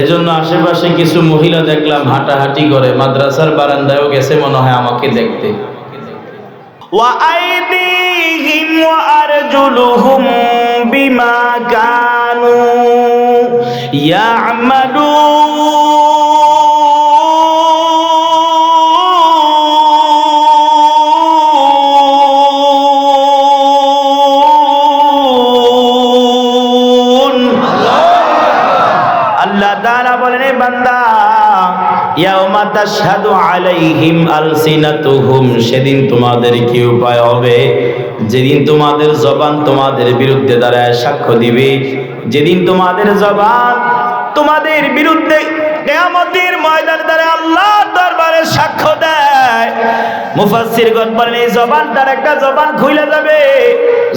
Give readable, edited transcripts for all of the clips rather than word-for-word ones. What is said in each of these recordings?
এজন্য আশেপাশে কিছু মহিলা দেখলাম হাঁটাহাঁটি করে, মাদ্রাসার বারান্দায়ও গেছে মনে হয় আমাকে দেখতে। ওয়া আইদিহিম ওয়া আরজুলুহুম বিমা কানু ইয়ামালুন। আল্লাহ তাআলা বলেন, এই বান্দা, ইয়াউমা তাশহাদু আলাইহিম আলসিনাতুহুম, সেদিন তোমাদের কি উপায় হবে? যেদিন তোমাদের জবান তোমাদের বিরুদ্ধে দাঁড়ায় সাক্ষ্য দিবে, যেদিন তোমাদের জবান তোমাদের বিরুদ্ধে কিয়ামতের ময়দানে দাঁড়ায় আল্লাহর দরবারে সাক্ষ্য দেয়। মুফাসসিরগণ বলেন, এই জবানটার একটা জবান খুলে যাবে,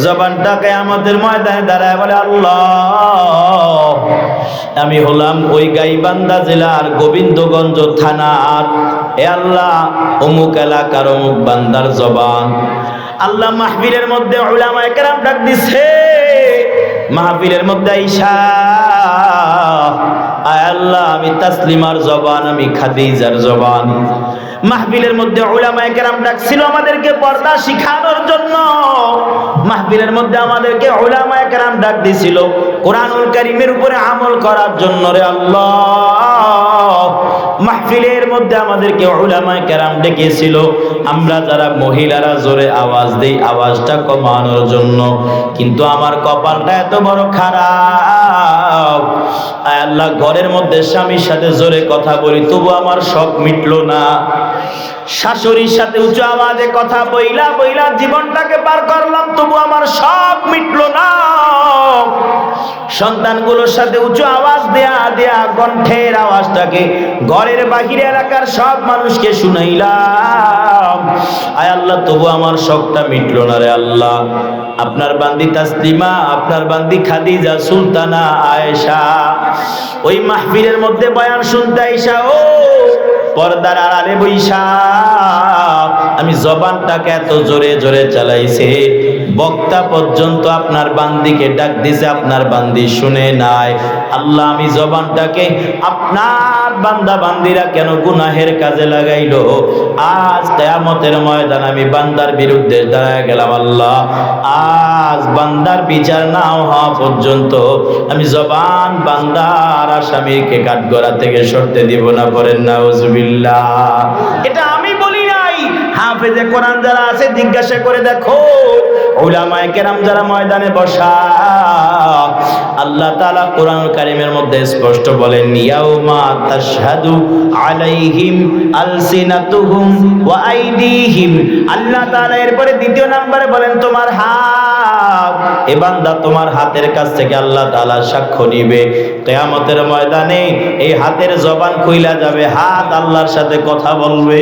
জবানটা কিয়ামতের ময়দানে দাঁড়ায় বলে, আল্লাহ, আমি হলাম ওই গাইবান্ধা জেলার গোবিন্দগঞ্জ থানার, এ আল্লাহ, অমুক এলাকার অমুক বান্দার জবান। আল্লাহ মাহফিলের মধ্যে উলামায়ে কেরাম ডাক দিছে, মাহফিলের মধ্যে আইসা, আয় আল্লাহ, আমি তাসলিমার জবান, আমি খাদিজার জবান। মাহফিলের মধ্যে উলামায়ে কেরাম ডাকছিল আমাদেরকে পর্দা শিখানোর জন্য, মাহফিলের মধ্যে আমাদেরকে উলামায়ে কেরাম ডাক দিছিল কোরআনুল কারীমের উপরে আমল করার জন্য। রে আল্লাহ, মাহফিলের মধ্যে আমাদেরকে উলামায়ে কেরাম ডেকেছিল, আমরা যারা মহিলারা জোরে আওয়াজ দেই আওয়াজটা কমানোর জন্য, কিন্তু আমার কপালটা এত বড় খারাপ, আয় আল্লাহ, ঘরের মধ্যে স্বামীর সাথে জোরে কথা বলি তবু আমার শখ মিটলো না, শাশুড়ির সাথে উঁচু আওয়াজে কথা বইলা বইলা জীবনটাকে পার করলাম তবু আমার শখ মিটলো না, সন্তানগুলোর সাথে উঁচু আওয়াজ দেয়া দেয়া কণ্ঠের আওয়াজটাকে ঘরের বাহিরে এলাকার সব মানুষকে শুনাইলাম, আয় আল্লাহ, তবু আমার শখটা মিটলো না। রে আল্লাহ, আপনার বান্দি তাসলিমা, আপনার বান্দি খাদিজা, সুলতানা আয়েশা ওই মাহফিলের মধ্যে বয়ান শুনতে আইসা, ও পর্দার আড়ালে বইসা আমি জবানটাকে এত জোরে জোরে চালাইছে, বক্তা পর্যন্ত আপনার বান্দিকে ডাক দিছে, আপনার বান্দি শুনে নাই। আল্লাহ, আমি জবানটাকে আপনার বান্দা বান্দিরা কেন গুনাহের কাজে লাগাইলো? আজ কিয়ামতের ময়দান আমি বান্দার বিরুদ্ধে দাঁড়ায় গেলাম, আল্লাহ, আজ বান্দার বিচার না হওয়া পর্যন্ত আমি জবান বান্দার আসামিকে কাঠগড়া থেকে সরতে দিব না। করেন নাউজুবিল্লাহ। এটা আমি বলি নাই, হাফেজে কোরআন যারা আছে জিজ্ঞাসা করে দেখো, উলামায়ে কেরাম যারা ময়দানে বসা, আল্লাহ তাআলা কোরআনুল কারীমের মধ্যে স্পষ্ট বলেন, ইয়াউমা তাশহাদু আলাইহিম আলসিনাতুহুম ওয়া আইদিহিম। আল্লাহ তাআলা এরপরে দ্বিতীয় নম্বরে বলেন, তোমার হাত, এ বান্দা, তোমার হাতের কাছ থেকে আল্লাহ তাআলা সাক্ষ্য নিবে কিয়ামতের ময়দানে। এই হাতের জবান খুইলা যাবে, হাত আল্লাহর সাথে কথা বলবে।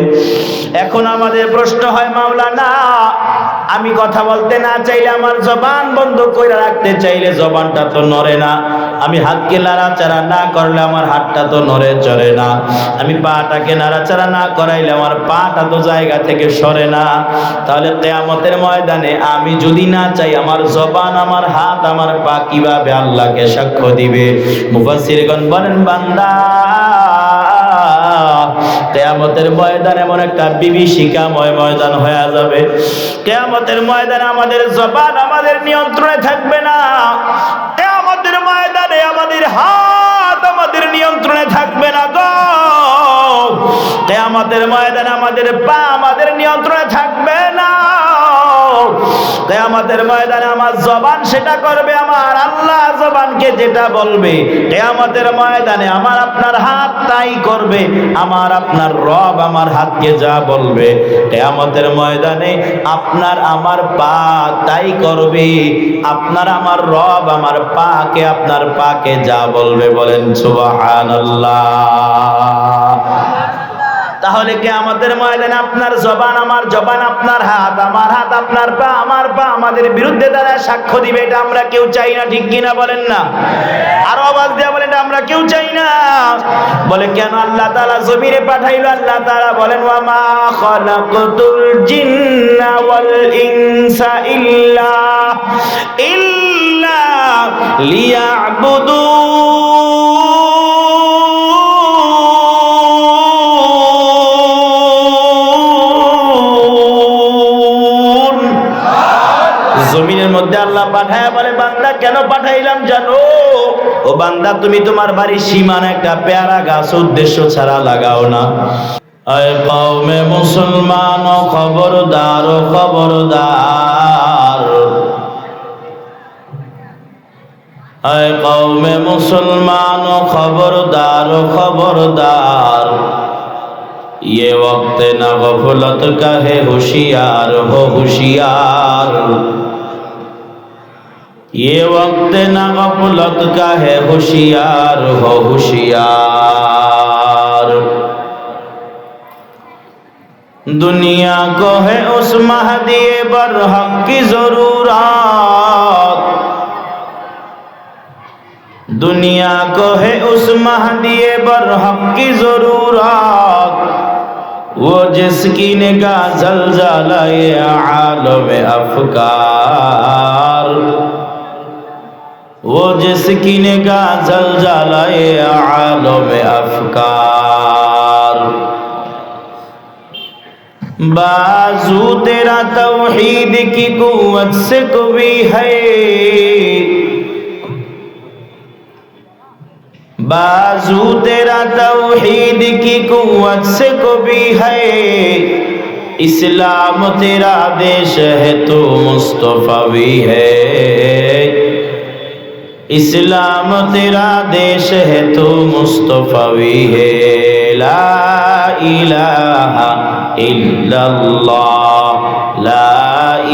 এখন আমাদের প্রশ্ন হয়, মাওলানা, আমি কথা বলতে না চাইলে, আমার জবান বন্ধ করে রাখতে চাইলে জবানটা তো নড়ে না, আমি হাতকে নাড়াচাড়া না করলে আমার হাতটা তো নড়ে চড়ে না, আমি পাটাকে নাড়াচাড়া না করাইলে আমার পাটা তো জায়গা থেকে সরে না, তাহলে কিয়ামতের ময়দানে আমি যদি না চাই, আমার জবান, আমার হাত, আমার পা কিভাবে আল্লাহকে সাক্ষ্য দিবে? মুফাসসিরগণ বলেন, বান্দা, কিয়ামতের ময়দান এমন একটা বিভীষিকাময় ময়দান হয়ে যাবে, কিয়ামতের ময়দানে আমাদের জবান আমাদের নিয়ন্ত্রণে থাকবে না, কিয়ামতের ময়দানে আমাদের হাত আমাদের নিয়ন্ত্রণে থাকবে না গো, কিয়ামতের ময়দানে আমাদের পা আমাদের নিয়ন্ত্রণে থাকবে না, কিয়ামতের ময়দানে আমার জবান সেটা করবে, আমার আল্লাহ জবানকে যেটা বলবে, কিয়ামতের ময়দানে আমার আপনার হাত তাই করবে, আমার আপনার রব আমার হাতকে যা বলবে, কিয়ামতের ময়দানে আপনার আমার পা তাই করবে, আপনার আমার রব আমার পাকে, আপনার পাকে যা বলবে। বলেন সুবহানাল্লাহ। তাহলে কিয়ামতের ময়দানে আপনার জবান আমার জবান, আপনার হাত আমার হাত, আপনার পা আমার পা আমাদের বিরুদ্ধে দ্বারা সাক্ষ্য দিবে। এটা আমরা কেউ চাই না, ঠিক কিনা বলেন না? আরো আওয়াজ দেয়া বলেন, এটা আমরা কেউ চাই না। বলে কেন আল্লাহ তাআলা জমিনে পাঠাইলো? আল্লাহ তাআলা বলেন, ওয়া মা খালাকাতুল জিন্না ওয়াল ইনসা ইল্লা লিয়াবুদুন। পাঠায়া বলে, বান্দা কেন পাঠাইলাম জানো? ও বান্দা, তুমি তোমার বাড়ির সীমানা একটা পেয়ারা গাছ উদ্দেশ্য ছাড়া লাগাও না। আয় কওমে মুসলমান, খবরদার খবরদার। আয় কওমে মুসলমান, খবরদার খবরদার। ये वक्त न गफलत का है, होशियार हो होशियार। ये वक्त न गफलत का है, होशियार हो होशियार। दुनिया को है उस महदी बरहक की जरूरत, दुनिया को है उस महदी बरहक की जरूरत। वो जिसकी निगाह जलजलाए आलम अफकार, वो जिसकी निगाह जलजलाए आलम अफकार। बाजू तेरा तौहीद की कुव्वत से कवी है, बाजू तेरा तौहीद की कुव्वत से कभी है। इस्लाम तेरा देश है तो मुस्तफावी है, इस्लाम तेरा देश है तो मुस्तफावी है। ला इलाहा इल्लल्लाह, ला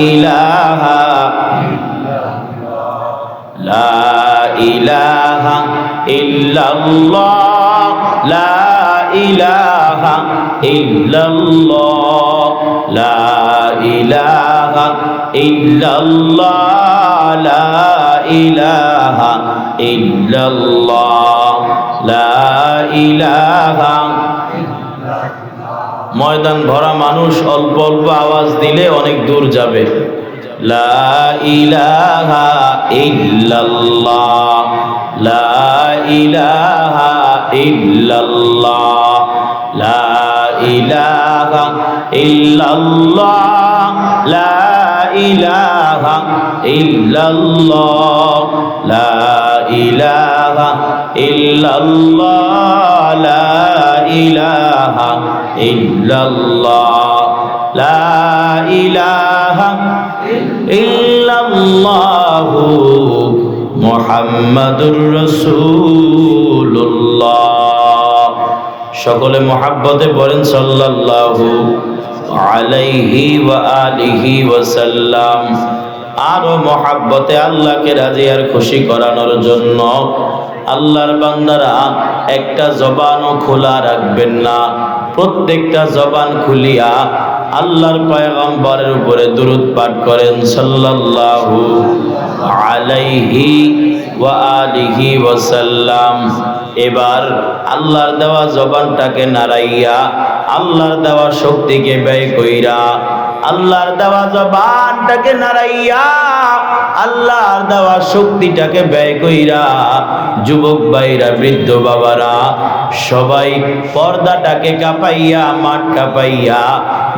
इलाहा, ला इलाहा इल्लल्लाह, ला इलाहा इल्लल्लाह, ला इलाहा इल्लल्लाह, ला इलाहा इल्लल्लाह, ला इलाहा। ময়দান ভরা মানুষ অল্প অল্প আওয়াজ দিলে অনেক দূর যাবে। লা ইলাহা ইল্লাল্লাহ, লা ইলাহা ইল্লাল্লাহ, লা ইলাহা ইল্লাল্লাহ, লা ইলাহা ইল্লাল্লাহ, লা ইলাহা ইল্লাল্লাহ, লা ইলাহা ইল্লাল্লাহ, লা ইলাহা ইল্লাল্লাহু মুহাম্মাদুর রাসূলুল্লাহ। সকলে মুহাব্বতে পড়েন সাল্লাল্লাহু আলাইহি ওয়া আলিহি ওয়াসাল্লাম। আরো মুহাব্বতে আল্লাহকে রাজি আর খুশি করানোর জন্য আল্লাহর বান্দারা একটা জবানও খোলা রাখবেন না। প্রত্যেকটা জবান খুলিয়া আল্লাহর পয়গম্বরের উপরে দুরূদ পাঠ করেন সাল্লাল্লাহু আলাইহি ওয়া আলিহি ওয়াসাল্লাম। এবার আল্লাহর দেওয়া জবানটাকে নাড়াইয়া, আল্লাহর দেওয়া শক্তিকে ব্যয় কইরা, আল্লাহর দেওয়া জবানটাকে নাড়াইয়া, আল্লাহর দেওয়া শক্তিটাকে ব্যয় কইরা, যুবক ভাইরা, বৃদ্ধ বাবারা সবাই পর্দাটাকে কাঁপাইয়া, মাঠ কাঁপাইয়া,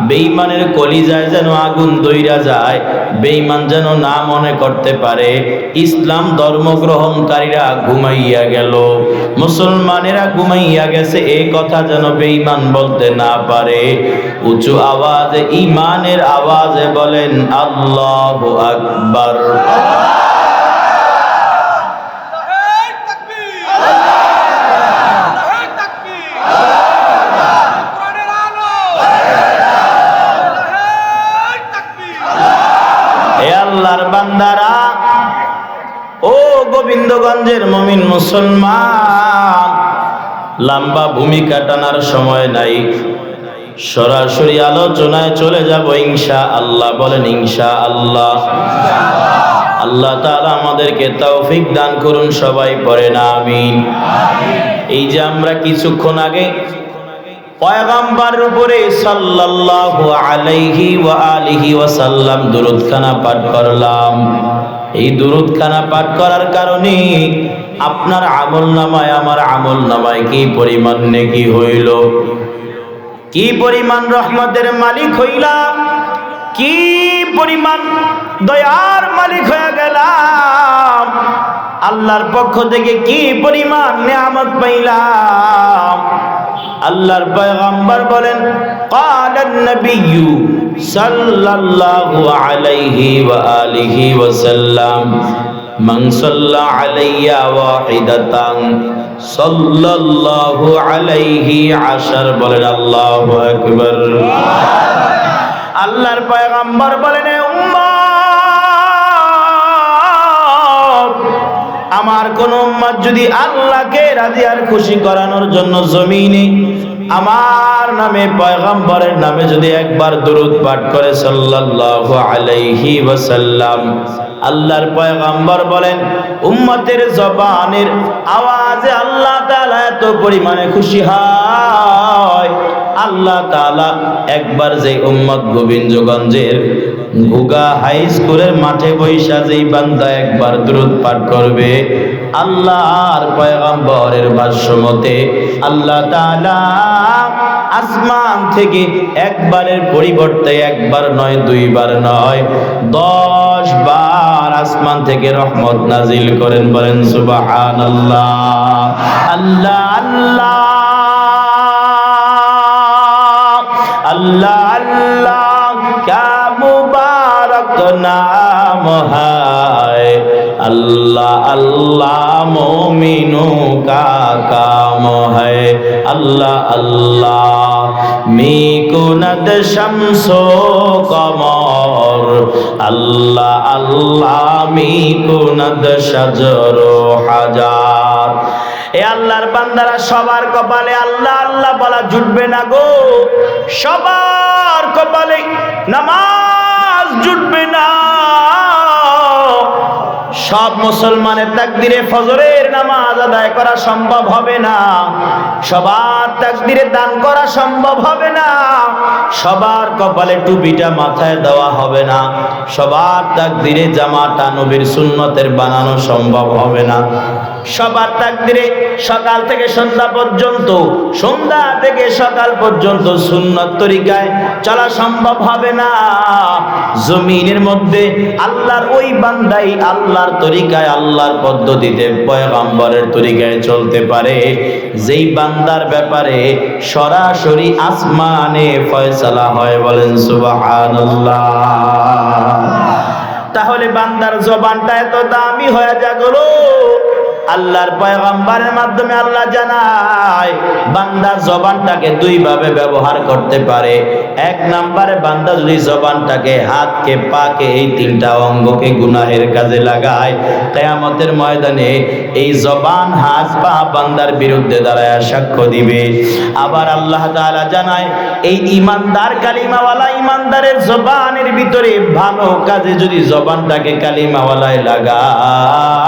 বেঈমানের কলিজায় যেন আগুন দইরা যায়, বেঈমান যেন না মনে করতে পারে ইসলাম ধর্ম গ্রহণকারীরা ঘুমাইয়া গেল, মুসলমানেরা ঘুমাইয়া গেছে, এই কথা যেন বেঈমান বলতে না পারে। উঁচু আওয়াজে, ঈমানের আওয়াজে বলেন আল্লাহু আকবার। আল্লাহর বান্দারা, ও গোবিন্দগঞ্জের মুমিন মুসলমান, লম্বা ভূমিকা টানার সময় নাই, সরাসরি আলোচনায় চলে যাব ইনশাআল্লাহ। বলেন ইনশাআল্লাহ। আল্লাহ তাআলা আমাদেরকে তৌফিক দান করুন, সবাই পড়েন আমিন। এই যে আমরা কিছুক্ষণ আগে পয়গম্বরের উপরে সাল্লাল্লাহু আলাইহি ওয়া আলিহি ওয়াসাল্লাম দুরূদখানা পাঠ করলাম, এই দুরূদখানা পাঠ করার কারণে আপনার আমলনামায়, আমার আমলনামায় কি পরিমাণ নেকি হইল, কি পরিমাণ রহমতের মালিক হইলাম। কি পরিমাণ দয়ার মালিক হয়ে গেলাম, আল্লাহর পক্ষ থেকে কি পরিমাণ নিয়ামত পাইলাম। আল্লাহর পয়গম্বর বলেন, ক্বালান নবিয়্যু সাল্লাল্লাহু আলাইহি ওয়া আলিহি ওয়াসাল্লাম, মান সাল্লা আলাইয়া ওয়াহিদাতান সাল্লাল্লাহু আলাইহি আশার। বলেন আল্লাহু আকবার। আল্লাহর পয়গম্বর বলেন, উম্মত, আমার কোন উম্মত যদি আল্লাহকে রাজি আর খুশি করানোর জন্য জমিনে আমার নামে পয়গম্বরের নামে যদি একবার দরুদ পাঠ করে সাল্লাল্লাহু আলাইহি ওয়াসাল্লাম, আল্লাহর পয়গম্বর বলেন উম্মতের জবানের আওয়াজে আল্লাহ তাআলা এত পরিমাণে খুশি হয়, আল্লাহ তাআলা একবার যে উম্মত গোবিন্দগঞ্জের ঘুগা হাই স্কুলের মাঠে বৈশা যেই বান্দা একবার দরুদ পাঠ করবে, আল্লাহর পয়গম্বরের ভাষ্য মতে আল্লাহ তাআলা আসমান থেকে একবারের পরিবর্তে একবার নয়, দুইবার নয়, 10 বার আসমান থেকে রহমত নাজিল করেন। বলেন সুবহানাল্লাহ। আল্লাহ আল্লাহ আল্লাহ আল্লাহ ক্যা মুবারক নাম হায়, अल्लाह अल्लाह मोमिनों का काम है, अल्लाह अल्लाह मिकुनद शम्सो कमर, अल्लाह अल्लाह मिकुनद शजरो हाजार। এ আল্লাহর বান্দারা, সবার কপালে আল্লাহ আল্লাহ বলা জুটবে না গো, সবার কপালে নামাজ জুটবে না। সব মুসলমানের তাকদিরে ফজরের নামাজ আদায় করা সম্ভব হবে না, সবার তাকদিরে দান করা সম্ভব হবে না, সবার কপালে টুপিটা মাথায় দেওয়া হবে না, সবার তাকদিরে জামাটা নবীর সুন্নতের বানানো সম্ভব হবে না, সবার তাকদিরে সকাল থেকে সন্ধ্যা পর্যন্ত, সন্ধ্যা থেকে সকাল পর্যন্ত সুন্নত তরিকায় চলা সম্ভব হবে না। জমিনের মধ্যে আল্লাহর ওই বান্দাই আল্লাহর তরিকায়, আল্লাহর পদ্ধতিতে, পয়গম্বরের তরিকায় চলতে পারে, যেই বান্দার ব্যাপারে সরাসরি আসমানে ফয়সালা হয়। বলেন সুবহানাল্লাহ। তাহলে বান্দার জবানটা এত দামি হয়ে যাগলো, আল্লাহর পয়গম্বরের মাধ্যমে আল্লাহ জানায় বান্দার জবানটাকে দুই ভাবে ব্যবহার করতে পারে। এক নম্বরে বান্দা যদি জবানটাকে, হাতকে, পাকে, এই তিনটা অঙ্গকে গুনাহের কাজে লাগায়, কিয়ামতের ময়দানে এই জবান, হাত, পা বান্দার বিরুদ্ধে দাঁড়ায় সাক্ষ্য দিবে। আবার আল্লাহ তাআলা জানায় এই ঈমানদার, কালিমাওয়ালা ঈমানদারের জবানের ভিতরে ভালো কাজে যদি জবানটাকে কালিমাওয়ালায় লাগায়,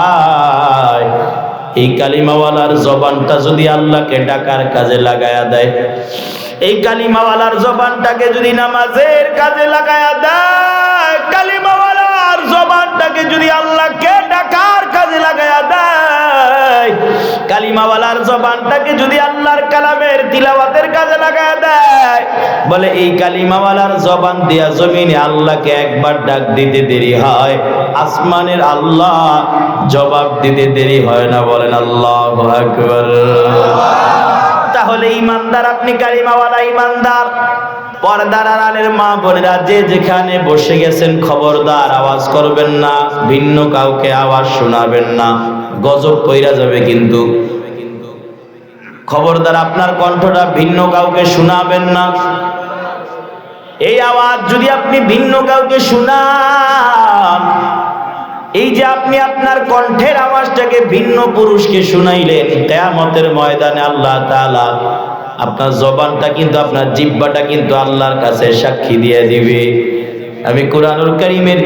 এই কালিমাওয়ালার জবানটা যদি আল্লাহকে ডাকার কাজে লাগায়া দেয়, এই কালিমাওয়ালার জবানটাকে যদি নামাজের কাজে লাগায়া দেয়, কালিমাওয়ালার জবানটাকে যদি আল্লাহকে ডাকার কাজে লাগায়া দেয়, কালিমাওয়ালার জবানটাকে যদি আল্লাহর কালামের তিলাওয়াতের কাজে লাগায়া দেয়, বলে এই কালিমাওয়ালার জবান দিয়া জমিনে আল্লাহকে একবার ডাক দিতে দেরি হয়, আসমানের আল্লাহ জবাব দিতে দেরি হয় না। বলেন আল্লাহু আকবার। তাহলে ঈমানদার, আপনি কালিমাওয়ালা ঈমানদার, পর্দার আড়ালের মা বোনেরা যে যেখানে বসে গেছেন, খবরদার আওয়াজ করবেন না, ভিন্ন কাউকে আওয়াজ শোনাবেন না, গজব কইরা যাবে কিন্তু। খবরদার আপনার কণ্ঠটা ভিন্ন কাউকে শোনাবেন না। এই আওয়াজ যদি আপনি ভিন্ন কাউকে শোনান, এই যে আপনি আপনার কণ্ঠের আওয়াজটাকে ভিন্ন পুরুষকে শুনাইলেন, কিয়ামতের ময়দানে আল্লাহ তাআলা আপনার জবানটা কিন্তু, আপনার জিহ্বাটা কিন্তু আল্লাহর কাছে সাক্ষী দিয়ে দিবে। আমি কোরআনুল কারীমের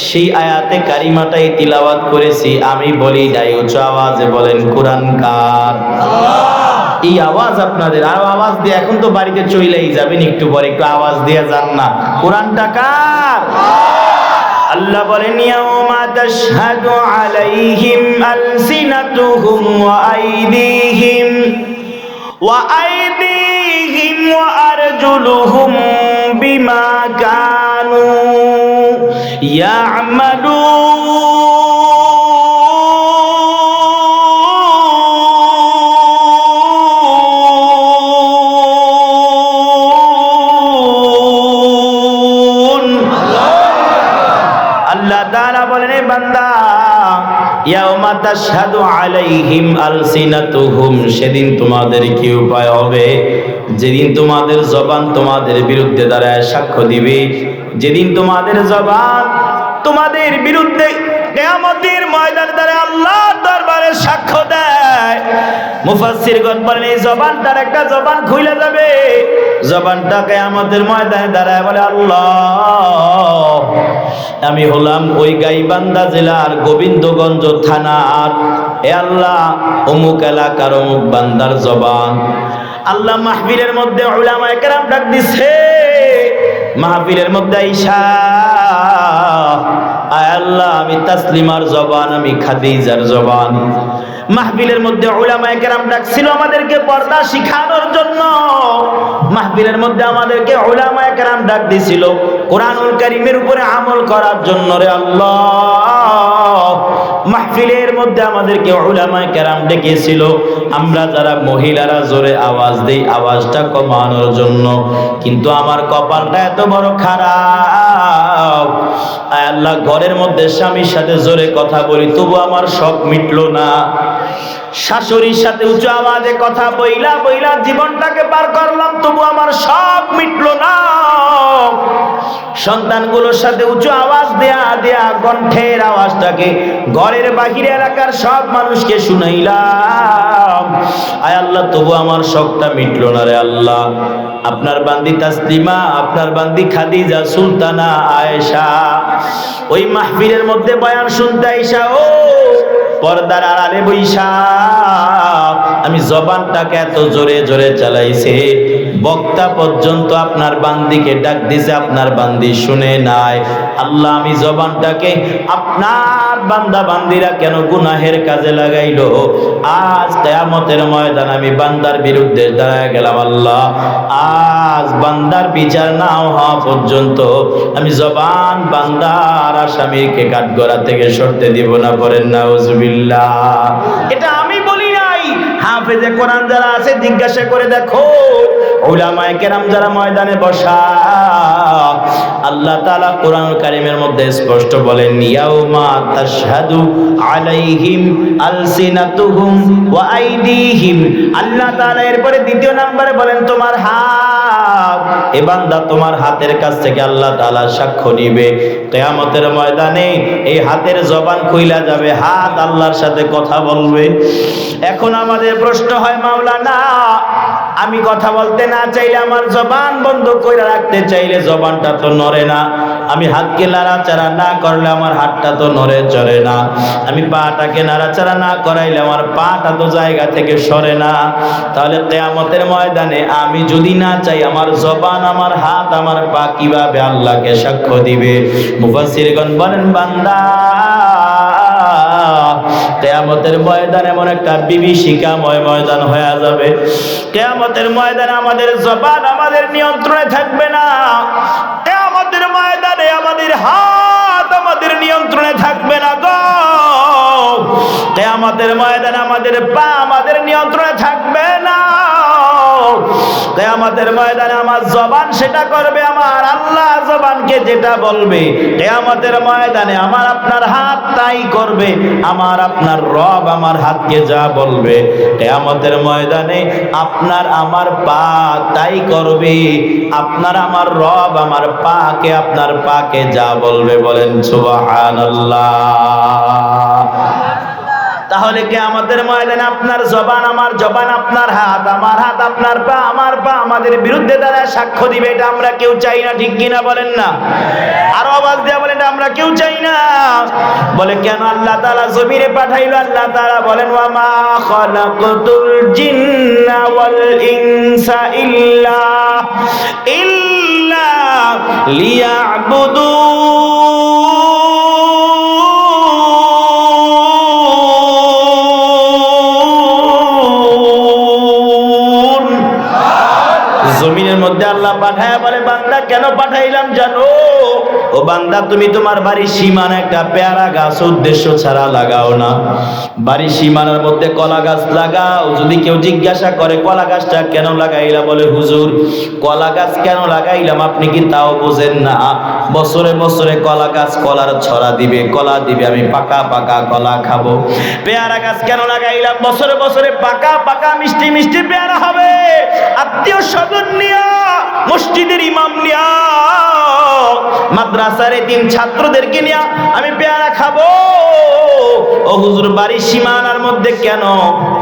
সেই আয়াতে কারিমাটাই তিলাওয়াত করেছি, আমি বলি নাই, উচ্চ আওয়াজে বলেন কোরআন কার? এই আওয়াজ আপনাদের, আর আওয়াজ দিয়ে এখন তো বাড়িতে চলেই যাবেন, একটু পরে একটু আওয়াজ দিয়ে যান না, কোরআনটা কার? আল্লাহ বলেন ইয়াউমা তাশহাদু আলাইহিম আলসিনাতুহুম ওয়া আইদিহিম ওয়া আরজুলুহুম বিমা কানু আল্লাহ তাআলা বলেন, এ বান্দা, ইয়াউমা তাশহাদু আলাইহিম আলসিনাতুহুম, সেদিন তোমাদের কি উপায় হবে? যেদিন তোমাদের জবান তোমাদের বিরুদ্ধে দাঁড়ায় সাক্ষ্য দিবে, যেদিন তোমাদের জবান তোমাদের বিরুদ্ধে কিয়ামতের ময়দানে দাঁড়ায় আল্লাহর দরবারে সাক্ষ্য দেয়। মুফাসসিরগণ বলেন, এই জবানটার একটা জবান খুলে যাবে, জবানটা কিয়ামতের ময়দানে দাঁড়ায় বলে, আল্লাহ, আমি হলাম ওই গাইবান্ধা জেলার গোবিন্দগঞ্জ থানার, এ আল্লাহ, অমুক এলাকার অমুক বান্দার জবান। আল্লাহ মাহফিলের মধ্যে উলামায়ে কেরাম ডাক দিছে, মাহফিলের মধ্যে আইসা, আয় আল্লাহ, আমি তাসলিমার জবান, আমি খাদিজার জবান। মাহফিলের মধ্যে উলামায়ে কেরাম ডাকছিল আমাদেরকে পর্দা শিখানোর জন্য, মাহফিলের মধ্যে আমাদেরকে উলামায়ে কেরাম ডাক দিছিল কোরআনুল কারীমের উপরে আমল করার জন্য। রে আল্লাহ, মাহফিলের মধ্যে আমাদেরকে উলামায়ে কেরাম ডেকেছিল, আমরা যারা মহিলারা জোরে আওয়াজ দেই আওয়াজটা কমানোর জন্য, কিন্তু আমার কপালটা এত বড় খারাপ, আয় আল্লাহ, ঘরের মধ্যে স্বামীর সাথে জোরে কথা বলি তবু আমার শখ মিটলো না, শাশুড়ির সাথে উঁচু আওয়াজে কথা বইলা বইলা জীবনটাকে পার করলাম তবু আমার শখ মিটলো না, সন্তানগুলোর সাথে উঁচু আওয়াজ দেয়া দেয়া কণ্ঠের আওয়াজটাকে ঘরের বাহিরে এলাকার সব মানুষকে শুনাইলাম, আয় আল্লাহ, তবু আমার শখটা মিটলো না। রে আল্লাহ, আপনার বান্দি তাসলিমা, আপনার বান্দি খাদিজা, সুলতানা আয়েশা ওই মাহফিলের মধ্যে বয়ান শুনতে আইসা, ও পর্দার আড়ালে বইসা আমি জবানটাকে এত জোরে জোরে চালাইছে, বক্তা পর্যন্ত আপনার বান্দিকে ডাক দিছে, আপনার বান্দি শুনে নাই। আল্লাহ, আমি জবানটাকে আপনার বান্দা বান্দিরা কেন গুনাহের কাজে লাগাইলো? আজ কিয়ামতের ময়দান আমি বান্দার বিরুদ্ধে দাঁড়ায় গেলাম, আল্লাহ, আজ বান্দার বিচার না হওয়া পর্যন্ত আমি জবান বান্দার আসামিকে কাঠগড়া থেকে সরতে দিব না। পড়েন নাউজুবিল্লাহ। এটা আমি বলি নাই, হাফেজে কোরআন যারা আছে জিজ্ঞাসা করে দেখো, উলামায়ে কেরাম যারা ময়দানে বসা, আল্লাহ তাআলা কোরআনুল কারীমের মধ্যে স্পষ্ট বলেন, ইয়াউমা তাশহাদু আলাইহিম আলসিনাতুহুম ওয়া আইদিহিম। আল্লাহ তাআলা এরপরে দ্বিতীয় নম্বরে বলেন, তোমার হাত, এ বান্দা, তোমার হাতের কাছ থেকে আল্লাহ তাআলা সাক্ষ্য নিবে কিয়ামতের ময়দানে। এই হাতের জবান খুইলা যাবে, হাত আল্লাহর সাথে কথা বলবে। এখন আমাদের প্রশ্ন হয়, মাওলানা, আমি কথা বলতে না চাইলে, আমার জবান বন্ধ করে রাখতে চাইলে জবানটা তো নড়ে না, আমি হাতকে নাড়াচাড়া না করলে আমার হাতটা তো নড়ে চড়ে না, আমি পাটাকে নাড়াচাড়া না করাইলে আমার পাটা তো জায়গা থেকে সরে না, তাহলে কিয়ামতের ময়দানে আমি যদি না চাই, আমার জবান, আমার হাত, আমার পা কিভাবে আল্লাহকে সাক্ষ্য দিবে? মুফাসসিরগণ বলেন, বান্দা, কিয়ামতের ময়দান এমন একটা বিভীষিকাময় ময়দান হয়ে যাবে, কিয়ামতের ময়দানে আমাদের জবান আমাদের নিয়ন্ত্রণে থাকবে না, কিয়ামতের ময়দানে আমাদের হাত আমাদের নিয়ন্ত্রণে থাকবে না গো, কিয়ামতের ময়দানে আমাদের পা আমাদের নিয়ন্ত্রণে থাকবে না, কিয়ামতের ময়দানে আমার জবান সেটা করবে, আমার আল্লাহ জবানকে যেটা বলবে, কিয়ামতের ময়দানে আমার আপনার হাত তাই করবে, আমার আপনার রব আমার হাতকে যা বলবে, কিয়ামতের ময়দানে আপনার আমার পা তাই করবে, আপনার আমার রব আমার পাকে, আপনার পাকে যা বলবে। বলেন সুবহানাল্লাহ। তাহলে কিয়ামতের ময়দানে আপনার জবান আমার জবান, আপনার হাত আমার হাত, আপনার পা আমার পা আমাদের বিরুদ্ধে দাঁড়ায় সাক্ষ্য দিবে। এটা আমরা কেউ চাই না, ঠিক কিনা বলেন না? আরো আওয়াজ দেয়া বলেন, এটা আমরা কেউ চাই না। বলে কেন? আল্লাহ তাআলা জমিনে পাঠাইলো, আল্লাহ তাআলা বলেন, ওয়া মা খালাকতুল জিন্না ওয়াল ইনসা ইল্লা লিয়াবুদুন। জমিনের মধ্যে আল্লাহ পাঠায় বলে, বান্দা কেন পাঠাইলাম জানো? ও বান্দা, তুমি তোমার বাড়ির সীমানা একটা পেয়ারা গাছ উদ্দেশ্য ছাড়া লাগাও না। বাড়ির সীমানার মধ্যে কলা গাছ লাগাও। যদি কেউ জিজ্ঞাসা করে কলা গাছটা কেন লাগাইলা, বলে হুজুর কলা গাছ কেন লাগাইলাম আপনি কি তাও বোঝেন না? বছরে বছরে কলা গাছ কলার ছড়া দিবে, কলা দিবে, আমি পাকা পাকা কলা খাবো। পেয়ারা গাছ কেন লাগাইলাম? বছরে বছরে পাকা পাকা মিষ্টি মিষ্টি পেয়ারা হবে। আত্মীয় স্বজন নিয়া, মসজিদের ইমাম নিয়া, মাদ্রাসার এতিম ছাত্রদেরকে নিয়া আমি পেয়ারা খাবো। ও হুজুর বাড়ির সীমানার মধ্যে কেন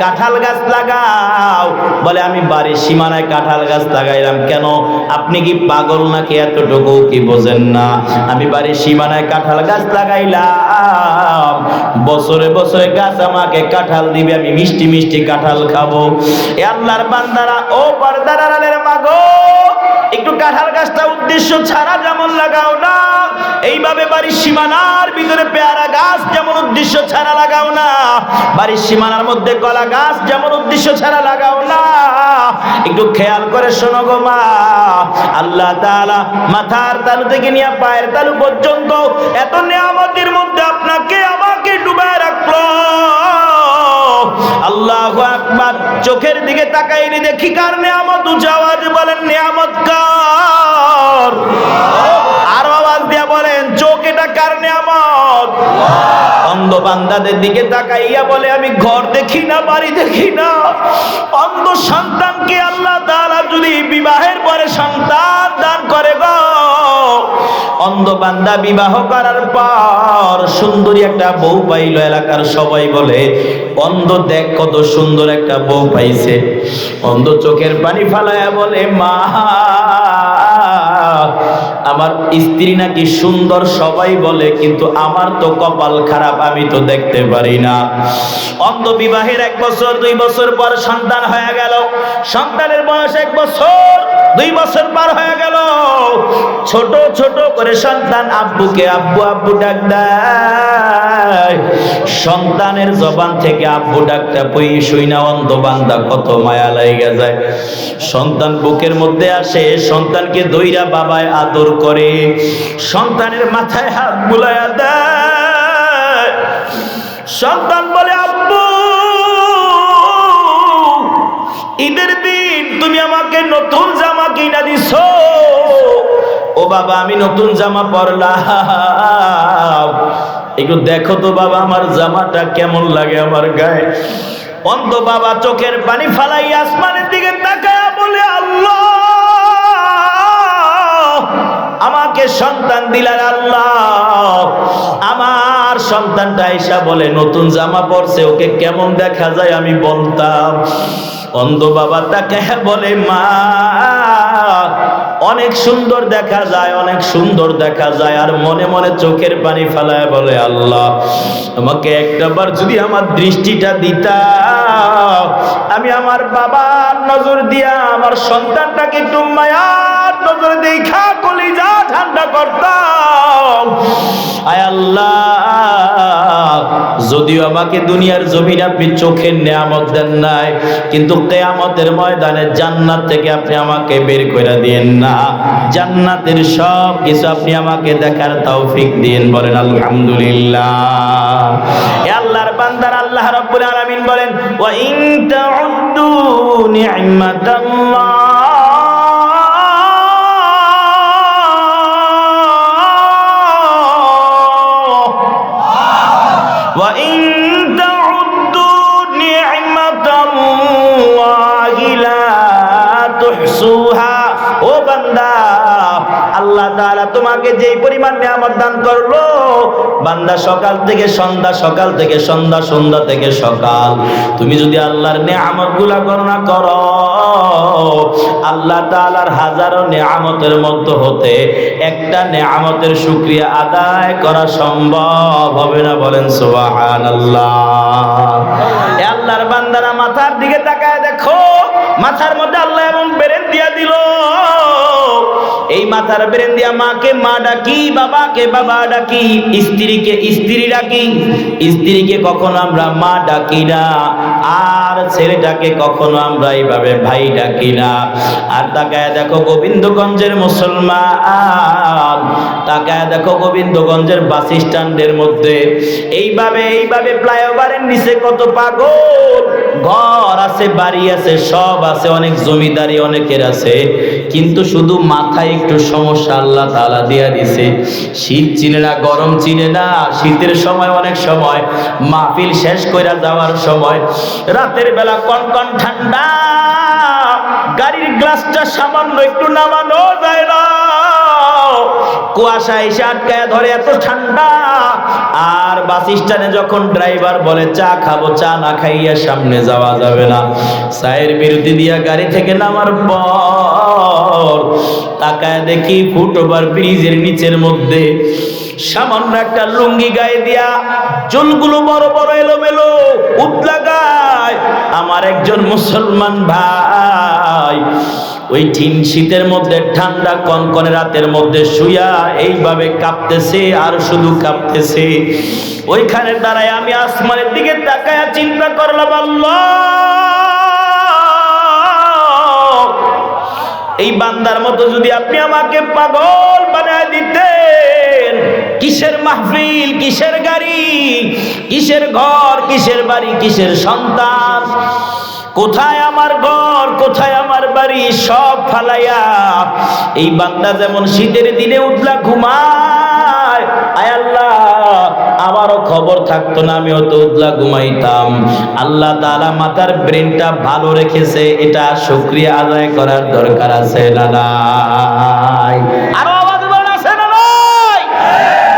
কাঁঠাল গাছ লাগাও? বলে আমি বাড়ির সীমানায় কাঁঠাল গাছ লাগাইলাম কেন? আপনি কি পাগল নাকি? এতটুকু কি বোঝেন না? আমি বাড়ির সীমানায় কাঁঠাল গাছ লাগাইলাম, বছরে বছরে গাছ আমাকে কাঁঠাল দিবে, আমি মিষ্টি মিষ্টি কাঁঠাল খাবো। এ আল্লাহর বান্দারা, ও পর্দার আড়ালের মা গো, একটু কাঁঠাল গাছটা উদ্দেশ্য ছাড়া যেমন লাগাও না, এইভাবে বাড়ির সীমানার ভিতরে পেয়ারা গাছ যেমন উদ্দেশ্য ছাড়া লাগাও না, বাড়ির সীমানার মধ্যে কলা গাছ যেমন উদ্দেশ্য ছাড়া লাগাও না। একটু খেয়াল করে শোনো গো মা, আল্লাহ তাআলা মাথার তালু থেকে নিয়ে পায়ের তালু পর্যন্ত এত নিয়ামতের মধ্যে আপনাকে আমাকে ডুবায় রাখলো। আল্লাহু আকবার। চোখের দিকে তাকাইনি দেখি কার নিয়ামত? উচ্চ আওয়াজে বলেন নিয়ামত কার? আর আওয়াজ দিয়া বলেন চোখ এটা কার নিয়ামত? অন্ধ বান্দাদের দিকে তাকাইয়া বলে আমি ঘর দেখি না, বাড়ি দেখি না। অন্ধ সন্তানকে আল্লাহ তাআলা যদি বিবাহের পরে সন্তান দান করে গো, অন্ধ বান্দা বিবাহ করার পর সুন্দরী একটা বউ পাইল, এলাকার সবাই বলে অন্ধ দেখ কত সুন্দর একটা বউ পাইছে। অন্ধ চোখের পানি ফালায়া বলে মা, আমার স্ত্রী নাকি সুন্দর সবাই বলে, কিন্তু আমার তো কপাল খারাপ, আমি তো দেখতে পারি না। অন্ধ বিবাহের 1 বছর 2 বছর পর সন্তান হয়ে গেল। সন্তানের বয়স 1 বছর 2 বছর পার হয়ে গেল। ছোট ছোট করে সন্তান আব্বুকে আব্বু আব্বু ডাক দেয়। সন্তানের জবান থেকে আব্বু ডাকটা পই শুই না অন্ধ বান্দা কত মায়া লাগা যায়। সন্তান বুকের মধ্যে আসে, সন্তানকে দইরা বাবায় আদর করে, সন্তানের মাথায় হাত বুলাইয়া দেয়। সন্তান বলে আব্বু, ঈদের দিন তুমি আমাকে নতুন জামা কিনা দিছো। ও বাবা, আমি নতুন জামা পরলাম, একটু দেখো তো বাবা আমার জামাটা কেমন লাগে আমার গায়ে। অন্ধ বাবা চোখের পানি ফালাই আসমানের দিকে তাকায়া বলে আল্লাহ, আমাকে সন্তান দিলার আল্লাহ। আমার সন্তানটা আয়েশা বলে নতুন জামা পরছে, ওকে কেমন দেখা যায় আমি বলতাম। অন্ধ বাবা তাকায়া বলে মা, অনেক সুন্দর দেখা যায়, অনেক সুন্দর দেখা যায়। আর মনে মনে চোখের পানি ফেলায় বলে আল্লাহ, আমাকে একটাবার যদি আমার দৃষ্টিটা দিতা, আমি আমার বাবার নজর দিয়া আমার সন্তানটাকে একটু মায়ার নজর দেখা কলিজা ঠান্ডা করতাম। আয় আল্লাহ, যদিও আমাকে দুনিয়ার জমিনে আপনি চোখের নিয়ামত দেন নাই, কিন্তু কিয়ামতের ময়দানে জান্নাত থেকে আপনি আমাকে বের করে দিয়েন না। জান্নাতের সব কিছু আপনি আমাকে দেখার তৌফিক দিন। বলেন আলহামদুলিল্লাহ। এ আল্লাহর বান্দার আল্লাহ রাব্বুল আলামিন বলেন ওয়া ইন তাউদ্দু নি'মাতাল্লাহ ওয়া ইন তাউদ্দু নি'মাতাল্লাহি লা তুহসুহা। ও বান্দা, আল্লাহ তাআলা তোমাকে যেই পরিমাণ নিয়ামত দান করলো, বান্দা সকাল থেকে সন্ধ্যা, সকাল থেকে সন্ধ্যা, সন্ধ্যা থেকে সকাল, তুমি যদি আল্লাহর নিয়ামতগুলো গণনা করো, আল্লাহ তাআলার হাজারো নিয়ামতের মধ্যে হতে একটা নিয়ামতের শুকরিয়া আদায় করা সম্ভব হবে না। বলেন সুবহানাল্লাহ। এ আল্লাহর বান্দারা মাথার দিকে তাকায় দেখো, মাথার মধ্যে আল্লাহ এমন ব্রেন দিয়া দিল, এই মাথার ব্রেন দিয়া মাকে মা ডাকি, বাবাকে বাবা ডাকি, স্ত্রীকে স্ত্রী ডাকি, স্ত্রীকে কখনো আমরা মা ডাকি না, আর ছেলেটাকে কখনো আমরা এইভাবে ভাই ডাকি না। আর তাকায় দেখো গোবিন্দগঞ্জের মুসলমান, তাকায় দেখো গোবিন্দগঞ্জের বাস স্ট্যান্ডের মধ্যে এইভাবে ফ্লাইওভারের নিচে কত পাগল, ঘর আছে, বাড়ি আছে, সব আছে, অনেক জমিদারি অনেকের আছে, কিন্তু শুধু মাথায় একটু সমস্যা আল্লাহ তাআলা দিয়া দিছে। শীত চিনে না, গরম চিনে না। শীতের সময় অনেক সময় মাহফিল শেষ কইরা যাওয়ার সময় রাতের বেলা কনকন ঠান্ডা, গাড়ির গ্লাসটা সামান্য একটু নামানো যায় না, কুয়াশা এসে আটকায় ধরে, এত ঠান্ডা। আর বাস স্ট্যান্ডে যখন ড্রাইভার বলে চা খাবো, চা না খাইয়া সামনে যাওয়া যাবে না, চায়ের বিরতি দিয়া গাড়ি থেকে নামার পর তাকায় দেখি ফুটওভার ব্রিজের নিচের মধ্যে সামান্য একটা লুঙ্গি গায়ে দিয়া, চুলগুলো বড় বড় এলোমেলো, উতলা গায় আমার একজন মুসলমান ভাই ওই ঠিন শীতের মধ্যে, ঠান্ডা কনকনে রাতের মধ্যে শুয়া এইভাবে কাঁপতেছে আর শুধু কাঁপতেছে। ওইখানে দাঁড়ায় আমি আসমানের দিকে তাকায়া চিন্তা করলাম, আল্লাহ এই বান্দার মতো যদি আপনি আমাকে পাগল বানায় দিতেন, কিসের মাহফিল, কিসের গাড়ি, কিসের ঘর, কিসের বাড়ি, কিসের সন্তান, কোথায় আমার ঘর, কোথায় আমার বাড়ি, সব ফালাইয়া এই বান্দা যেমন শীতের দিনে উঠলা ঘুমায়, আয় আল্লাহ আমারও খবর থাকতো না, আমিও তো উঠলা ঘুমাইতাম। আল্লাহ তাআলা মাথার ব্রেনটা ভালো রেখেছে, এটা শুকরিয়া আদায় করার দরকার আছে না নাই? আরো